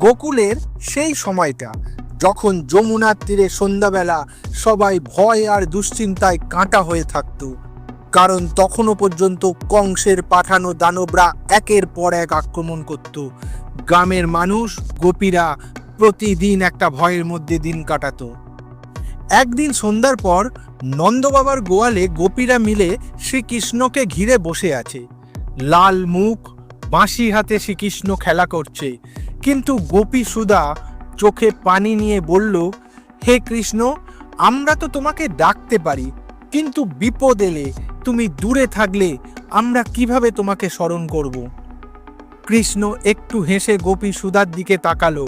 গোকুলের সেই সময়টা যখন যমুনার তীরে সন্ধ্যাবেলা সবাই ভয় আর দুশ্চিন্তায় কাঁটা হয়ে থাকতো, কারণ তখনও পর্যন্ত কংসের পাঠানো দানবরা একের পর এক আক্রমণ করত। গ্রামের মানুষ, গোপীরা প্রতিদিন একটা ভয়ের মধ্যে দিন কাটাতো। একদিন সন্ধ্যার পর নন্দবাবার গোয়ালে গোপীরা মিলে শ্রীকৃষ্ণকে ঘিরে বসে আছে। লাল মুখ, বাঁশি হাতে শ্রীকৃষ্ণ খেলা করছে। কিন্তু গোপী সুধা চোখে পানি নিয়ে বলল, হে কৃষ্ণ, আমরা তো তোমাকে ডাকতে পারি, কিন্তু বিপদ এলে, তুমি দূরে থাকলে আমরা কিভাবে তোমাকে স্মরণ করব? কৃষ্ণ একটু হেসে গোপী সুধার দিকে তাকালো।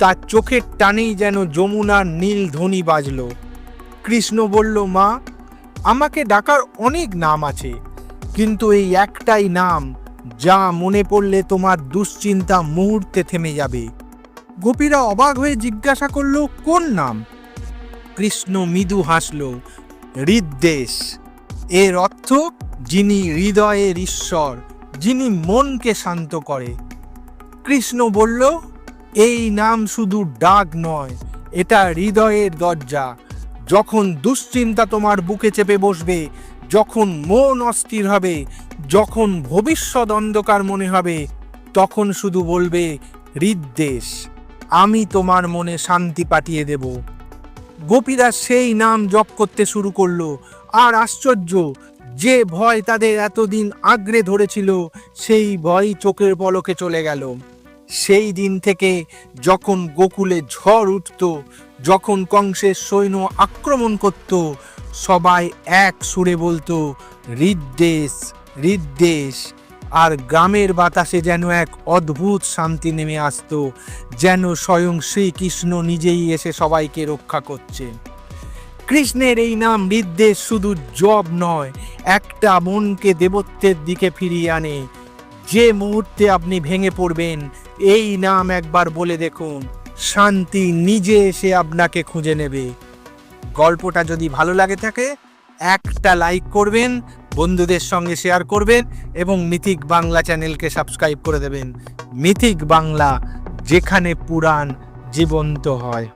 তার চোখের টানেই যেন যমুনার নীল ধ্বনি বাজল। কৃষ্ণ বলল, মা, আমাকে ডাকার অনেক নাম আছে, কিন্তু এই একটাই নাম যা মনে পড়লে তোমার দুশ্চিন্তা মুহূর্তে থেমে যাবে। গোপীরা অবাক হয়ে জিজ্ঞাসা করল, কোন নাম? কৃষ্ণ মৃদু হাসল, হৃদ্দেশ। এর অর্থ যিনি হৃদয়ের ঈশ্বর, যিনি মনকে শান্ত করে। কৃষ্ণ বলল, এই নাম শুধু ডাক নয়, এটা হৃদয়ের দরজা। যখন দুশ্চিন্তা তোমার বুকে চেপে বসবে, যখন মন অস্থির হবে, যখন ভবিষ্যৎ অন্ধকার মনে হবে, তখন শুধু বলবে, হৃদ্দেশ, আমি তোমার মনে শান্তি পাঠিয়ে দেব। গোপীরা সেই নাম জপ করতে শুরু করলো। আর আশ্চর্য, যে ভয় তাদের এতদিন আঁকড়ে ধরেছিল, সেই ভয় চোখের পলকে চলে গেল। সেই দিন থেকে যখন গোকুলে ঝড় উঠত, যখন কংসের সৈন্য আক্রমণ করত, সবাই এক সুরে বলতো, হৃদ্দেশ, হৃদ্দেশ। আর গ্রামের বাতাসে যেন এক অদ্ভুত শান্তি নেমে আসতো, যেন স্বয়ং শ্রীকৃষ্ণ নিজেই এসে সবাইকে রক্ষা করছে। কৃষ্ণের এই নাম হৃদ্দেশ শুধু জপ নয়, একটা মনকে দেবত্বের দিকে ফিরিয়ে আনে। যে মুহূর্তে আপনি ভেঙে পড়বেন, এই নাম একবার বলে দেখুন, শান্তি নিজে এসে আপনাকে খুঁজে নেবে। গল্পটা যদি ভালো লাগে থাকে, একটা লাইক করবেন, বন্ধুদের সঙ্গে শেয়ার করবেন এবং মিথিক বাংলা চ্যানেলকে সাবস্ক্রাইব করে দেবেন। মিথিক বাংলা, যেখানে পুরাণ জীবন্ত হয়।